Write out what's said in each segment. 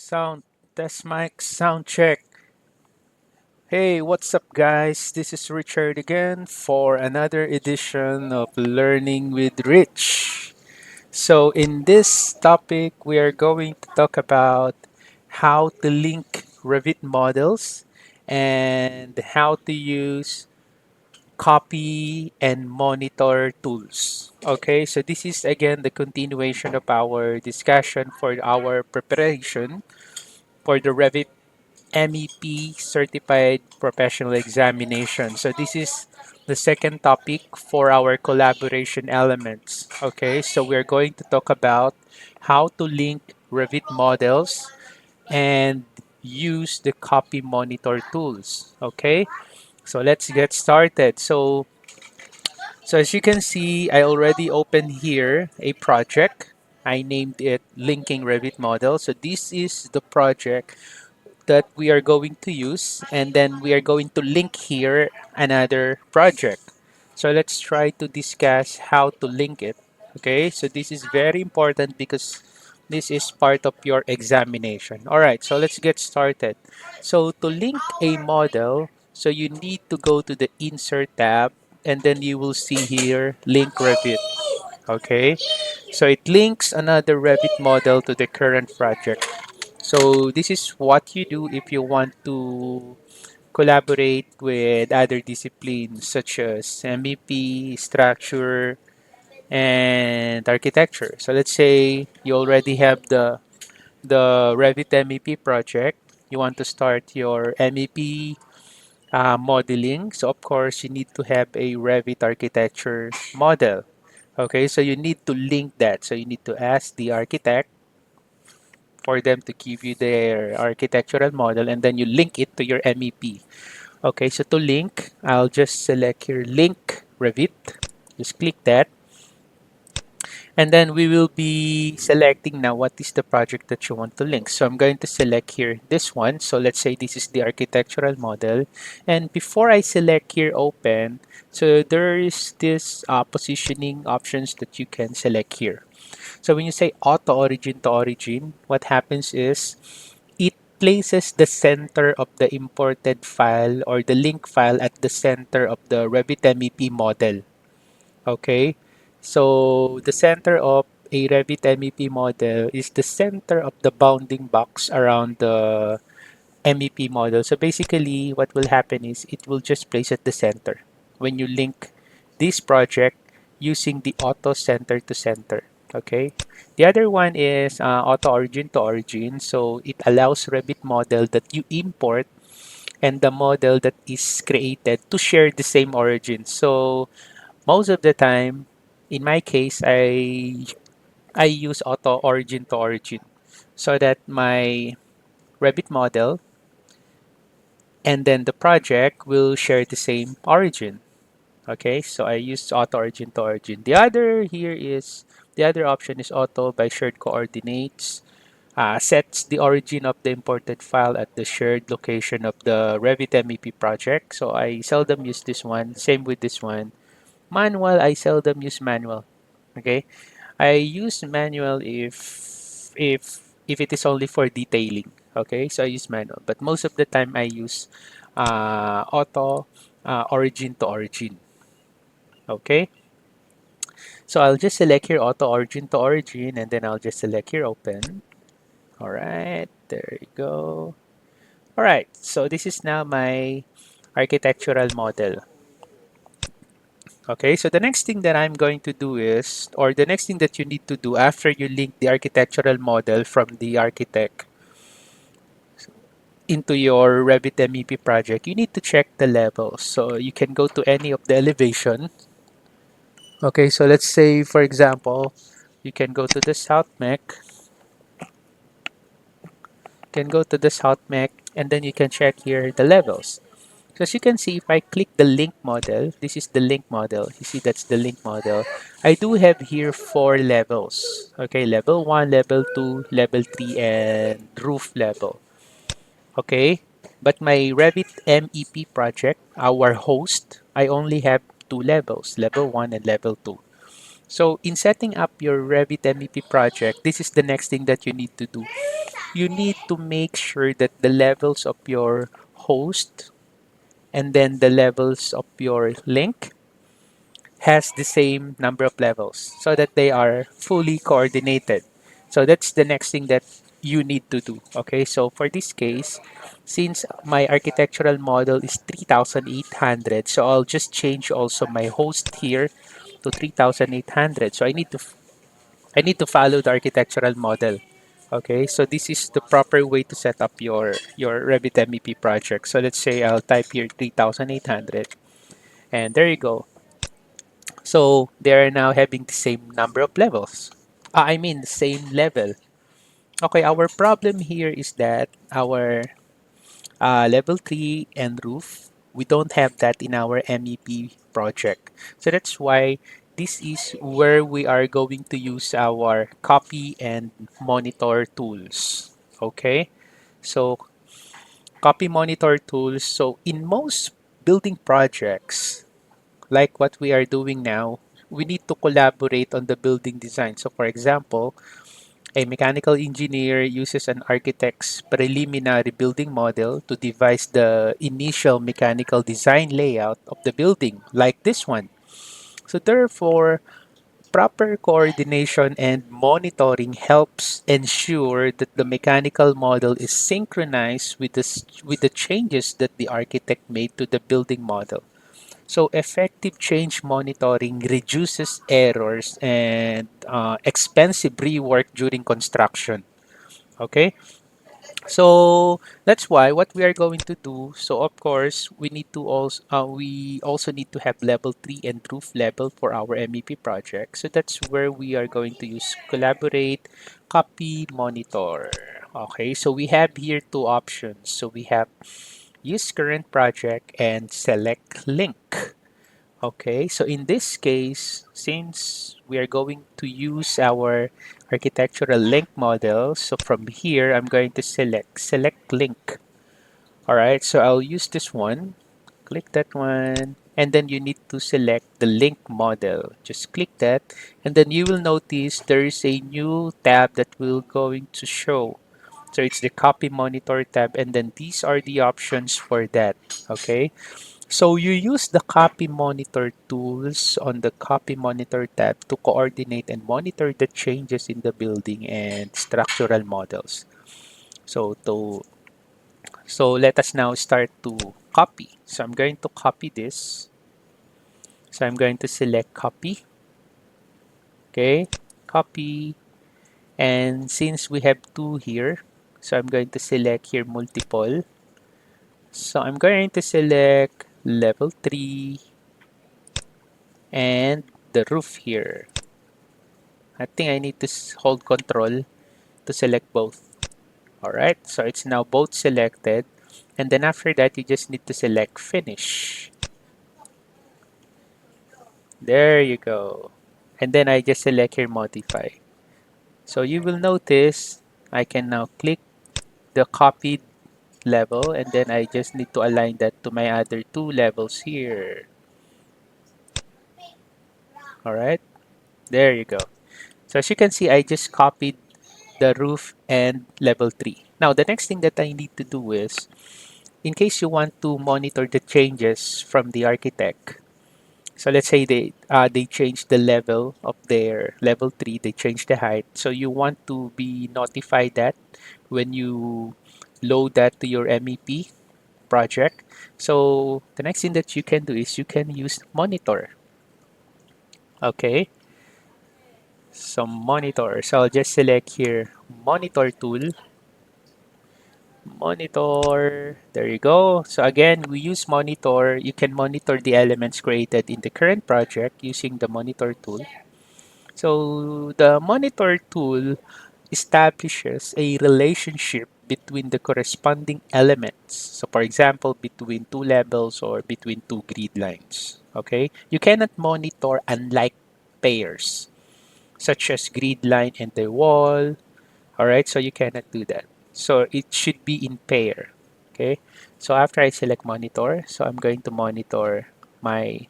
Test mic, sound check. Hey, what's up, guys? This is Richard again for another edition of Learning with Rich. So, in this topic, we are going to talk about how to link Revit models and how to use copy and monitor tools. Okay, so this is again the continuation of our discussion for our preparation for the Revit MEP Certified Professional Examination. So this is the second topic for our collaboration elements. Okay, so we're going to talk about how to link Revit models and use the copy monitor tools. Okay, so let's get started. So as you can see, I already opened here a project. I named it Linking Revit Model. So this is the project that we are going to use, and then we are going to link here another project. So let's try to discuss how to link it. Okay, so this is very important because this is part of your examination. All right, so let's get started. So to link a model, so you need to go to the Insert tab, and then you will see here Link Revit. Okay, so it links another Revit model to the current project. So this is what you do if you want to collaborate with other disciplines such as MEP, structure, and architecture. So let's say you already have the Revit MEP project. You want to start your MEP modeling. So of course you need to have a Revit architecture model. Okay, so you need to link that. So you need to ask the architect for them to give you their architectural model, and then you link it to your MEP. Okay, so to link, I'll just select here link Revit. Just click that. And then we will be selecting now what is the project that you want to link. So I'm going to select here this one. So let's say this is the architectural model. And before I select here open, so there is this positioning options that you can select here. So when you say auto origin to origin, what happens is it places the center of the imported file or the link file at the center of the Revit MEP model. Okay, so the center of a Revit MEP model is the center of the bounding box around the MEP model. So basically, what will happen is it will just place at the center when you link this project using the auto center to center. Okay. The other one is auto origin to origin. So it allows Revit model that you import and the model that is created to share the same origin. So most of the time, in my case, I use auto origin to origin so that my Revit model and then the project will share the same origin. Okay, so I use auto origin to origin. The other option is auto by shared coordinates. Sets the origin of the imported file at the shared location of the Revit MEP project. So I seldom use this one. Same with this one. Manual, I seldom use manual. Okay, I use manual if it is only for detailing. Okay, so I use manual, but most of the time I use auto origin to origin. Okay, so I'll just select here auto origin to origin, and then I'll just select here open. All right, there you go. All right, so this is now my architectural model. Okay, so the next thing that I'm going to do is, or the next thing that you need to do after you link the architectural model from the architect into your Revit MEP project, you need to check the levels. So you can go to any of the elevation. Okay, so let's say, for example, you can go to the South Mech, can go to the South Mech, and then you can check here the levels. So as you can see, if I click the link model, this is the link model. You see that's the link model. I do have here 4 levels. Okay, level 1, level 2, level 3, and roof level. Okay, but my Revit MEP project, our host, I only have 2 levels, level 1 and level 2. So in setting up your Revit MEP project, this is the next thing that you need to do. you need to make sure that the levels of your host and then the levels of your link has the same number of levels so that they are fully coordinated. So that's the next thing that you need to do. Okay, so for this case, since my architectural model is 3,800, so I'll just change also my host here to 3,800. So I need to follow the architectural model. Okay, so this is the proper way to set up your Revit MEP project. So let's say I'll type here 3,800, and there you go. So they are now having the same number of levels. I mean, the same level. Okay, our problem here is that our level 3 and roof, we don't have that in our MEP project. So that's why this is where we are going to use our copy and monitor tools. Okay, so copy monitor tools. So in most building projects, like what we are doing now, we need to collaborate on the building design. So for example, a mechanical engineer uses an architect's preliminary building model to devise the initial mechanical design layout of the building, like this one. So therefore, proper coordination and monitoring helps ensure that the mechanical model is synchronized with with the changes that the architect made to the building model. So effective change monitoring reduces errors and expensive rework during construction. Okay, so that's why what we are going to do. So of course we also need to have level 3 and roof level for our MEP project. So that's where we are going to use collaborate, copy, monitor. Okay, so we have here two options. So we have use current project and select link. Okay, so in this case, since we are going to use our architectural link model, so from here, I'm going to select link. All right, so I'll use this one, click that one, and then you need to select the link model. Just click that, and then you will notice there is a new tab that will going to show. So it's the copy monitor tab, and then these are the options for that. Okay, so you use the copy monitor tools on the copy monitor tab to coordinate and monitor the changes in the building and structural models. So let us now start to copy. So I'm going to copy this. So I'm going to select copy. Okay, copy. And since we have two here, so I'm going to select here multiple. So I'm going to select level 3 and the roof here. I think I need to hold control to select both. Alright, so it's now both selected. And then after that, you just need to select finish. There you go. And then I just select here modify. So you will notice I can now click the copied level and then I just need to align that to my other two levels here. Alright, there you go. So as you can see, I just copied the roof and level 3. Now, the next thing that I need to do is, in case you want to monitor the changes from the architect, so let's say they change the level of their level 3, they change the height. So you want to be notified that when you load that to your MEP project. So the next thing that you can do is you can use monitor. Okay, so monitor. So I'll just select here monitor tool. Monitor. There you go. So again, we use monitor. You can monitor the elements created in the current project using the monitor tool. So the monitor tool establishes a relationship between the corresponding elements. So for example, between two levels or between two grid lines. Okay? You cannot monitor unlike pairs, such as grid line and the wall. All right, so you cannot do that. So it should be in pair. Okay, so after I select monitor, so I'm going to monitor my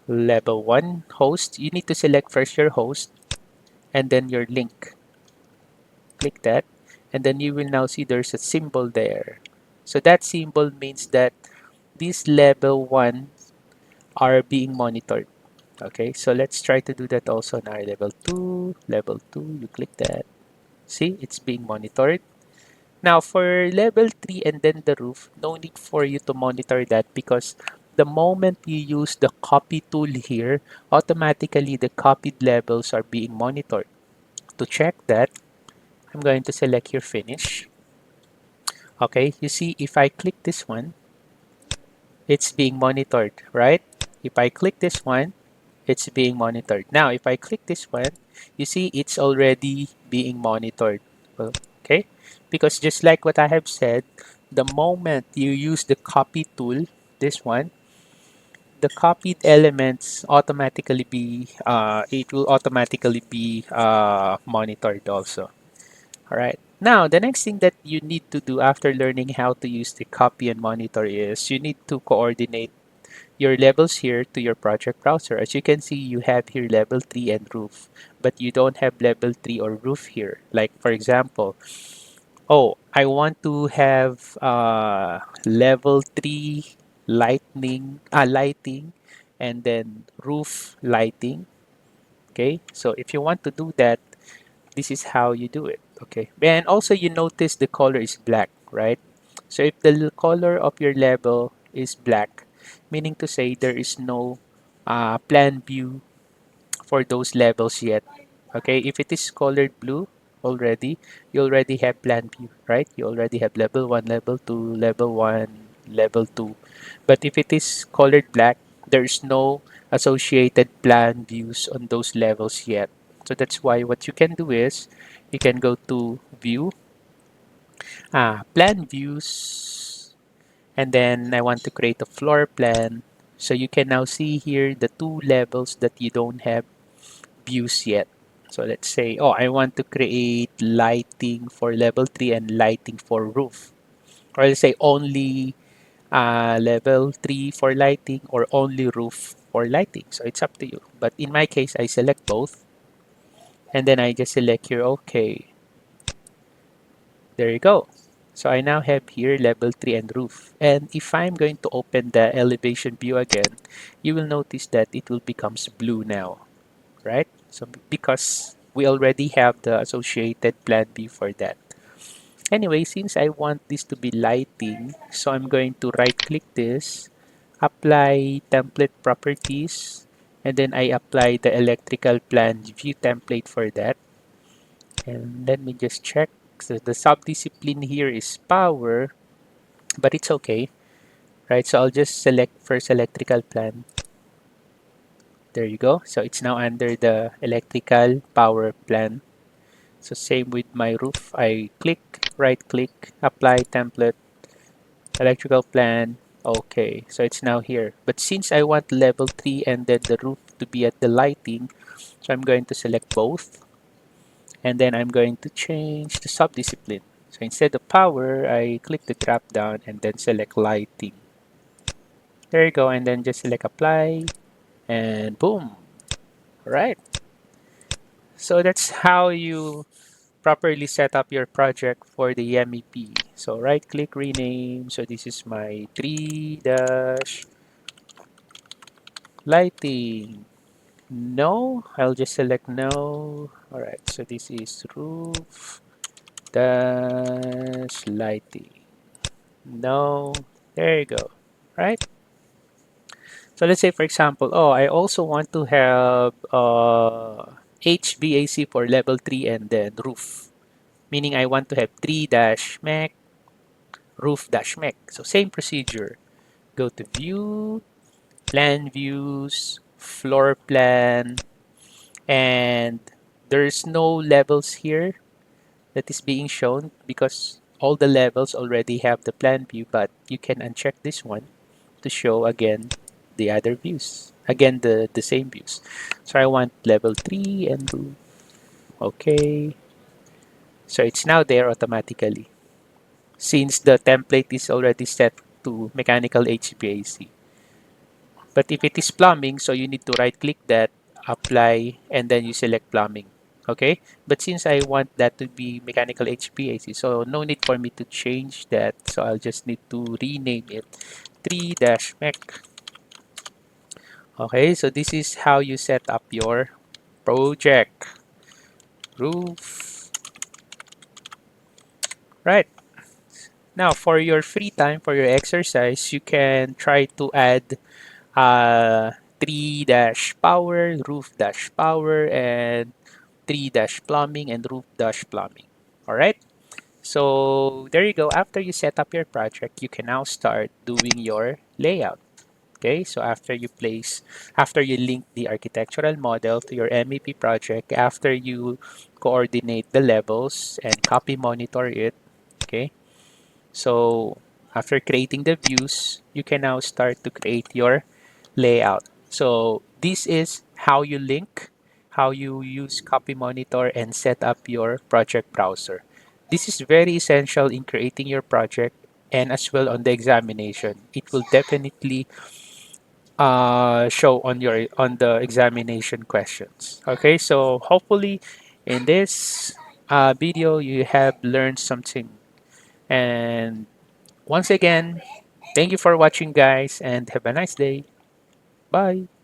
level 1 host. You need to select first your host and then your link. click that, and then you will now see there's a symbol there. So that symbol means that these level 1 are being monitored. Okay, so let's try to do that also on our level 2. Level 2, you click that. See, it's being monitored. Now for level 3 and then the roof, no need for you to monitor that because the moment you use the copy tool here, automatically the copied levels are being monitored. To check that, I'm going to select your finish. Okay, you see if I click this one, it's being monitored, right? If I click this one, it's being monitored. Now, if I click this one, you see it's already being monitored. Well, okay? Because just like what I have said, the moment you use the copy tool, this one, the copied elements automatically be, it will automatically be monitored also. All right. Now, the next thing that you need to do after learning how to use the copy and monitor is you need to coordinate your levels here to your project browser. As you can see, you have here level 3 and roof, but you don't have level 3 or roof here. Like for example, oh, I want to have level 3 lighting and then roof lighting. Okay, so if you want to do that, this is how you do it. Okay, and also you notice the color is black, right? So if the color of your level is black, meaning to say there is no plan view for those levels yet. Okay, if it is colored blue already, you already have plan view, right? You already have level 1, level 2, level 1, level 2. But if it is colored black, there's no associated plan views on those levels yet. So that's why what you can do is you can go to view, plan views, and then I want to create a floor plan. So you can now see here the two levels that you don't have views yet. So let's say, oh, I want to create lighting for level 3 and lighting for roof. Or let's say only level 3 for lighting or only roof for lighting. So it's up to you. But in my case, I select both. And then I just select here, okay. There you go. So I now have here level 3 and roof. And if I'm going to open the elevation view again, you will notice that it will becomes blue now, right? So because we already have the associated plan B for that. Anyway, since I want this to be lighting, so I'm going to right click this, apply template properties, and then I apply the electrical plan view template for that. And let me just check. So the subdiscipline here is power, but it's okay, right? So I'll just select first electrical plan. There you go. So it's now under the electrical power plan. So same with my roof. I click, right click, apply template, electrical plan. Okay, so it's now here. But since I want level 3 and then the roof to be at the lighting, so I'm going to select both. And then I'm going to change the subdiscipline. So instead of power, I click the drop down and then select lighting. There you go, and then just select apply and boom. All right. So that's how you properly set up your project for the MEP. So right click rename. So this is my 3 dash lighting. No, I'll just select no. All right, so this is roof dash lighting. No, there you go. Right. So let's say for example, oh, I also want to have HVAC for level 3 and then roof. Meaning I want to have 3 dash mech roof dash mech. So same procedure. Go to view, plan views, floor plan, and there's no levels here that is being shown because all the levels already have the plan view, but you can uncheck this one to show again the other views. Again, the same views. So I want level 3 and roof. Okay. So it's now there automatically since the template is already set to mechanical HVAC. But if it is plumbing, so you need to right click that, apply, and then you select plumbing. Okay, but since I want that to be mechanical HVAC, so no need for me to change that. So I'll just need to rename it 3-mech. Okay, so this is how you set up your project roof. Right. Now, for your free time, for your exercise, you can try to add 3 dash power, roof dash power, and 3 dash plumbing and roof dash plumbing. All right. So there you go. After you set up your project, you can now start doing your layout. Okay, so after you link the architectural model to your MEP project, after you coordinate the levels and copy monitor it, okay, so after creating the views, you can now start to create your layout. So this is how you link, how you use copy monitor and set up your project browser. This is very essential in creating your project and as well on the examination. It will definitely show on your on the examination questions. Okay, so hopefully in this video you have learned something. And once again, thank you for watching, guys, and have a nice day. Bye.